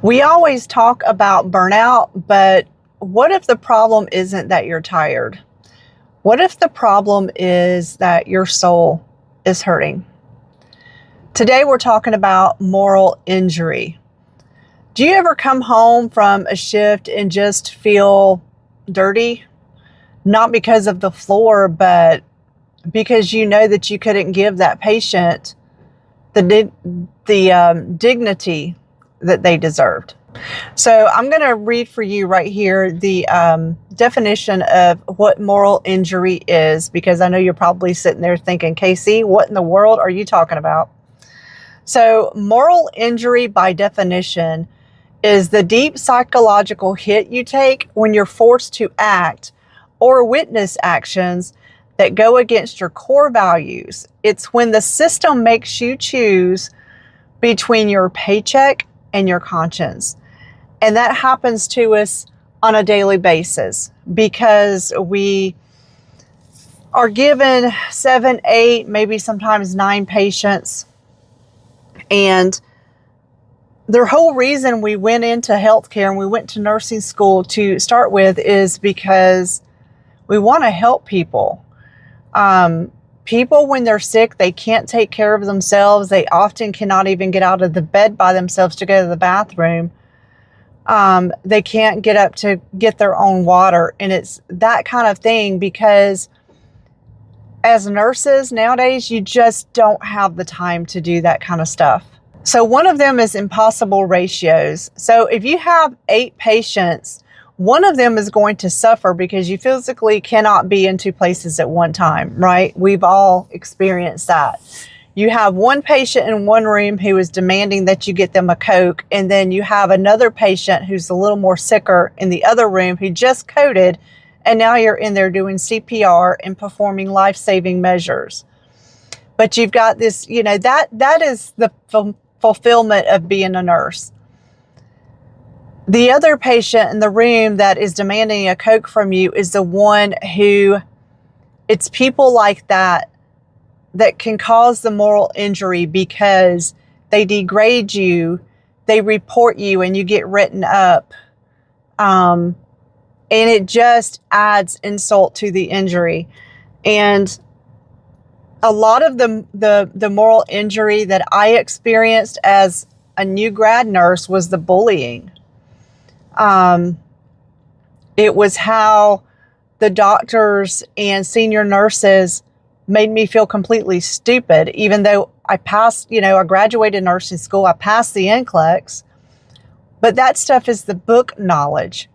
We always talk about burnout, but what if the problem isn't that you're tired? What if the problem is that your soul is hurting? Today we're talking about moral injury. Do you ever come home from a shift and just feel dirty? Not because of the floor, but because you know that you couldn't give that patient the dignity that they deserved. So I'm going to read for you right here the definition of what moral injury is, because I know you're probably sitting there thinking, Casey, what in the world are you talking about? So moral injury, by definition, is the deep psychological hit you take when you're forced to act or witness actions that go against your core values. It's when the system makes you choose between your paycheck and your conscience. And that happens to us on a daily basis because we are given 7, 8, maybe sometimes 9 patients. And the whole reason we went into healthcare and we went to nursing school to start with is because we want to help people. People, when they're sick, they can't take care of themselves. They often cannot even get out of the bed by themselves to go to the bathroom. They can't get up to get their own water. And it's that kind of thing because as nurses nowadays, you just don't have the time to do that kind of stuff. So one of them is impossible ratios. So if you have 8 patients, one of them is going to suffer because you physically cannot be in 2 places at one time, right? We've all experienced that. You have one patient in one room who is demanding that you get them a Coke, and then you have another patient who's a little more sicker in the other room who just coded, and now you're in there doing CPR and performing life-saving measures. But you've got this, that is the fulfillment of being a nurse. The other patient in the room that is demanding a Coke from you is the one who, it's people like that can cause the moral injury because they degrade you, they report you, and you get written up. And it just adds insult to the injury. And a lot of the moral injury that I experienced as a new grad nurse was the bullying. It was how the doctors and senior nurses made me feel completely stupid, even though I passed, I graduated nursing school, I passed the NCLEX, but that stuff is the book knowledge.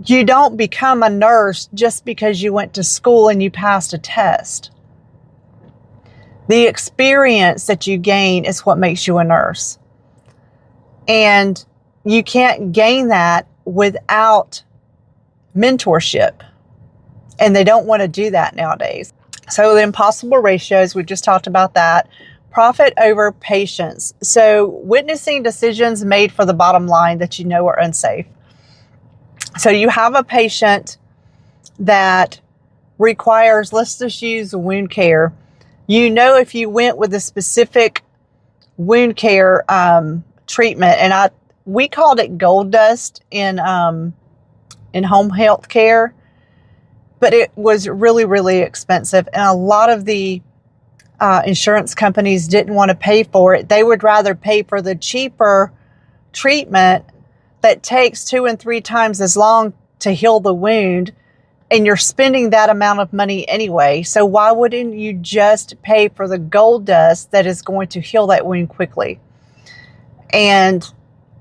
You don't become a nurse just because you went to school and you passed a test. The experience that you gain is what makes you a nurse. And you can't gain that without mentorship. And they don't want to do that nowadays. So the impossible ratios, we just talked about that. Profit over patience. So witnessing decisions made for the bottom line that you know are unsafe. So you have a patient that requires, let's just use wound care. If you went with a specific wound care treatment, and we called it gold dust in home health care, but it was really, really expensive. And a lot of the insurance companies didn't want to pay for it. They would rather pay for the cheaper treatment that takes 2 and 3 times as long to heal the wound. And you're spending that amount of money anyway. So why wouldn't you just pay for the gold dust that is going to heal that wound quickly? And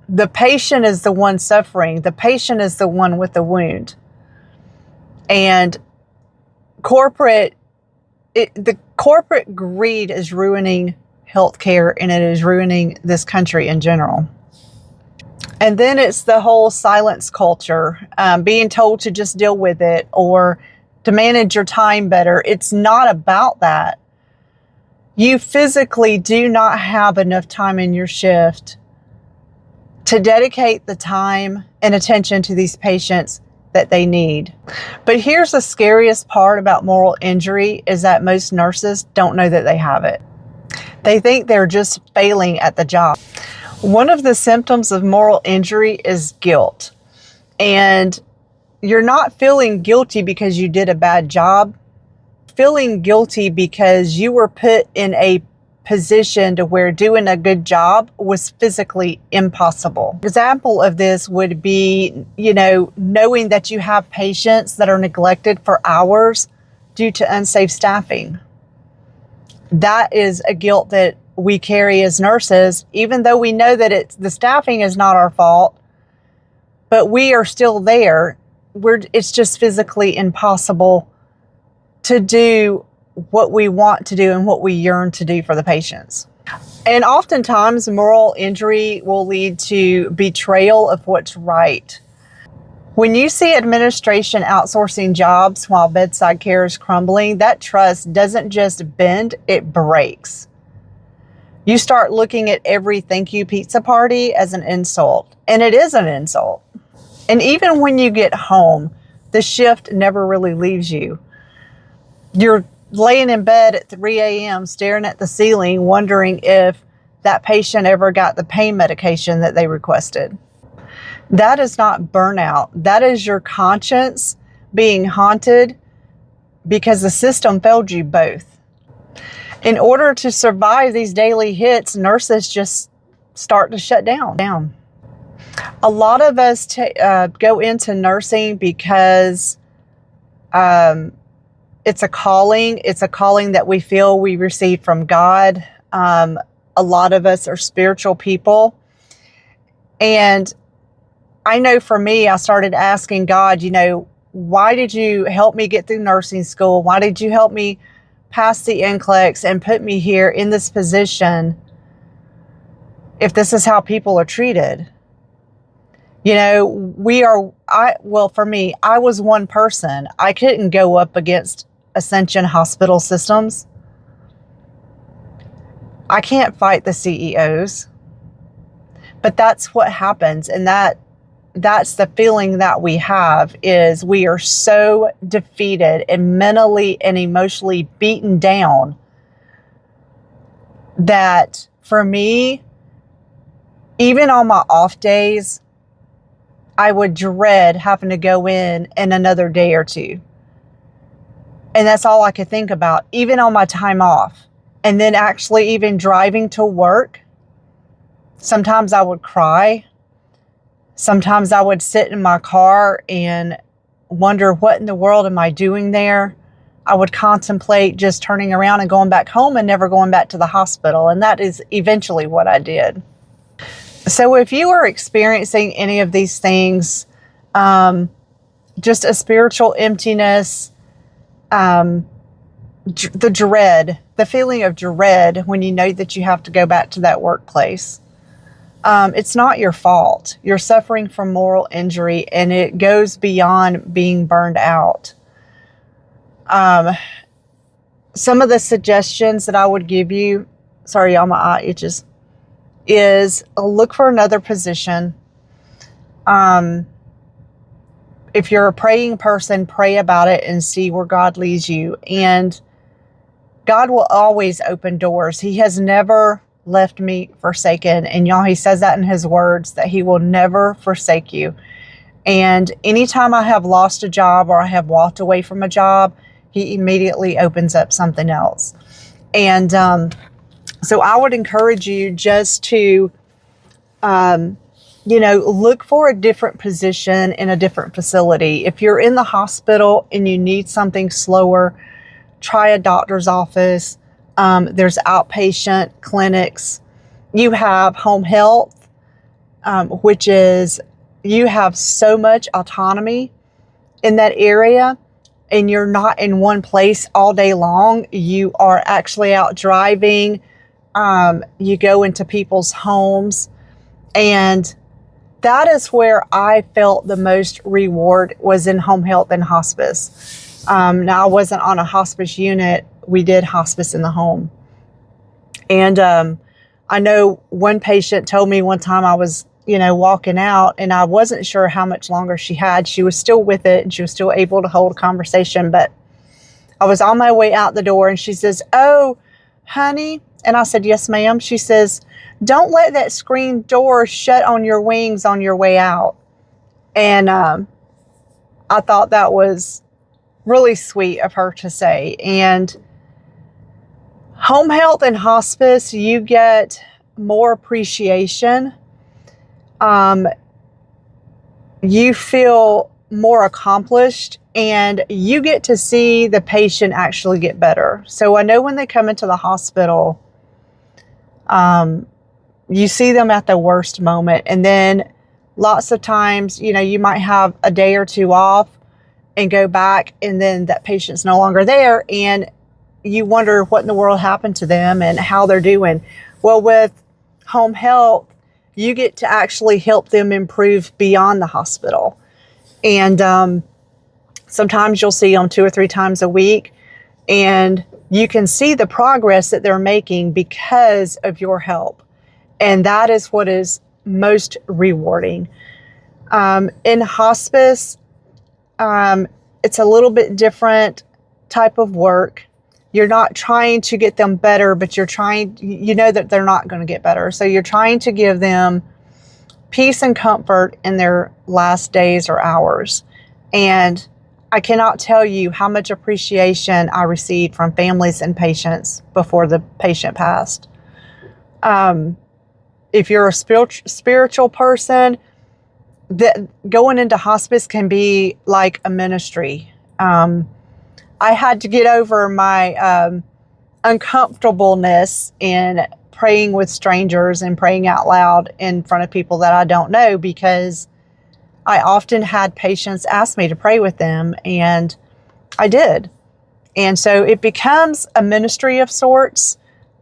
the patient is the one suffering. The patient is the one with the wound. And the corporate greed is ruining healthcare, and it is ruining this country in general. And then it's the whole silence culture, being told to just deal with it or to manage your time better. It's not about that. You physically do not have enough time in your shift to dedicate the time and attention to these patients that they need. But here's the scariest part about moral injury is that most nurses don't know that they have it. They think they're just failing at the job. One of the symptoms of moral injury is guilt. And you're not feeling guilty because you did a bad job. Feeling guilty because you were put in a position to where doing a good job was physically impossible. Example of this would be, knowing that you have patients that are neglected for hours due to unsafe staffing. That is a guilt that we carry as nurses, even though we know that the staffing is not our fault, but we are still there. It's just physically impossible to do what we want to do and what we yearn to do for the patients. And oftentimes moral injury will lead to betrayal of what's right. When you see administration outsourcing jobs while bedside care is crumbling, that trust doesn't just bend, it breaks. You start looking at every thank you pizza party as an insult, and it is an insult. And even when you get home, the shift never really leaves you. You're laying in bed at 3 a.m. staring at the ceiling, wondering if that patient ever got the pain medication that they requested. That is not burnout. That is your conscience being haunted because the system failed you both. In order to survive these daily hits, nurses just start to shut down. A lot of us go into nursing because it's a calling. It's a calling that we feel we received from God. A lot of us are spiritual people. And I know for me, I started asking God, why did you help me get through nursing school? Why did you help me pass the NCLEX and put me here in this position if this is how people are treated? For me, I was one person. I couldn't go up against Ascension hospital systems. I can't fight the CEOs. But that's what happens. And that's the feeling that we have, is we are so defeated and mentally and emotionally beaten down that for me, even on my off days, I would dread having to go in another day or two. And that's all I could think about, even on my time off. And then actually even driving to work, sometimes I would cry. Sometimes I would sit in my car and wonder, what in the world am I doing there? I would contemplate just turning around and going back home and never going back to the hospital. And that is eventually what I did. So if you are experiencing any of these things, just a spiritual emptiness, the feeling of dread when you know that you have to go back to that workplace, it's not your fault. You're suffering from moral injury, and it goes beyond being burned out. Some of the suggestions that I would give you, sorry, y'all, my eye itches, is look for another position. If you're a praying person, pray about it and see where God leads you. And God will always open doors. He has never left me forsaken. And y'all, he says that in his words, that he will never forsake you. And anytime I have lost a job or I have walked away from a job, he immediately opens up something else. And so I would encourage you just to, look for a different position in a different facility. If you're in the hospital and you need something slower, try a doctor's office. There's outpatient clinics. You have home health, which is, you have so much autonomy in that area, and you're not in one place all day long. You are actually out driving. You go into people's homes, and that is where I felt the most reward, was in home health and hospice. Now, I wasn't on a hospice unit. We did hospice in the home. And I know one patient told me one time, I was, walking out, and I wasn't sure how much longer she had. She was still with it, and she was still able to hold a conversation. But I was on my way out the door, and she says, "Oh, honey." And I said, "Yes, ma'am." She says, Don't let that screen door shut on your wings on your way out. And I thought that was really sweet of her to say. And home health and hospice, you get more appreciation. You feel more accomplished, and you get to see the patient actually get better. So I know when they come into the hospital, you see them at the worst moment. And then lots of times, you know, you might have a day or two off and go back, and then that patient's no longer there. And you wonder what in the world happened to them and how they're doing. Well, with home health, you get to actually help them improve beyond the hospital. And sometimes you'll see them 2 or 3 times a week, and you can see the progress that they're making because of your help. And that is what is most rewarding. In hospice, it's a little bit different type of work. You're not trying to get them better, but you're trying, you know that they're not going to get better. So you're trying to give them peace and comfort in their last days or hours. And I cannot tell you how much appreciation I received from families and patients before the patient passed. If you're a spiritual person, that going into hospice can be like a ministry. I had to get over my uncomfortableness in praying with strangers and praying out loud in front of people that I don't know, because I often had patients ask me to pray with them, and I did. And so it becomes a ministry of sorts.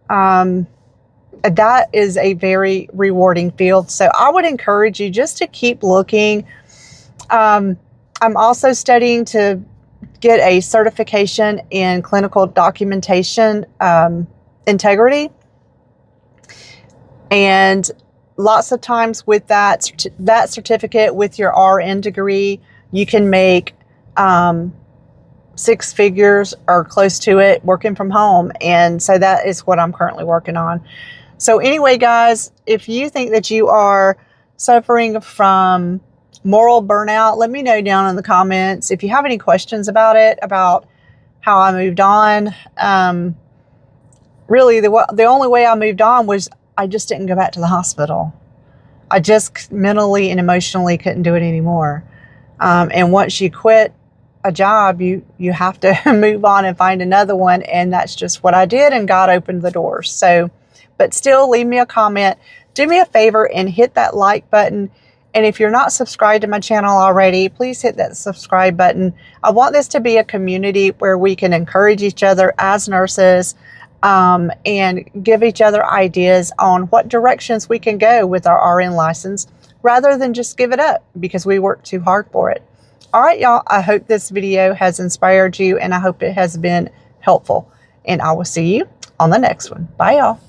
That is a very rewarding field. So I would encourage you just to keep looking. I'm also studying to get a certification in clinical documentation integrity. And lots of times with that certificate, with your RN degree, you can make 6 figures or close to it working from home. And so that is what I'm currently working on. So anyway, guys, if you think that you are suffering from moral burnout, let me know down in the comments. If you have any questions about it, about how I moved on, really the only way I moved on was I just didn't go back to the hospital. I just mentally and emotionally couldn't do it anymore. And once you quit a job, you have to move on and find another one. And that's just what I did. And God opened the doors. So, but still, leave me a comment. Do me a favor and hit that like button. And if you're not subscribed to my channel already, please hit that subscribe button. I want this to be a community where we can encourage each other as nurses, and give each other ideas on what directions we can go with our RN license, rather than just give it up because we work too hard for it. All right, y'all, I hope this video has inspired you, and I hope it has been helpful. And I will see you on the next one. Bye, y'all.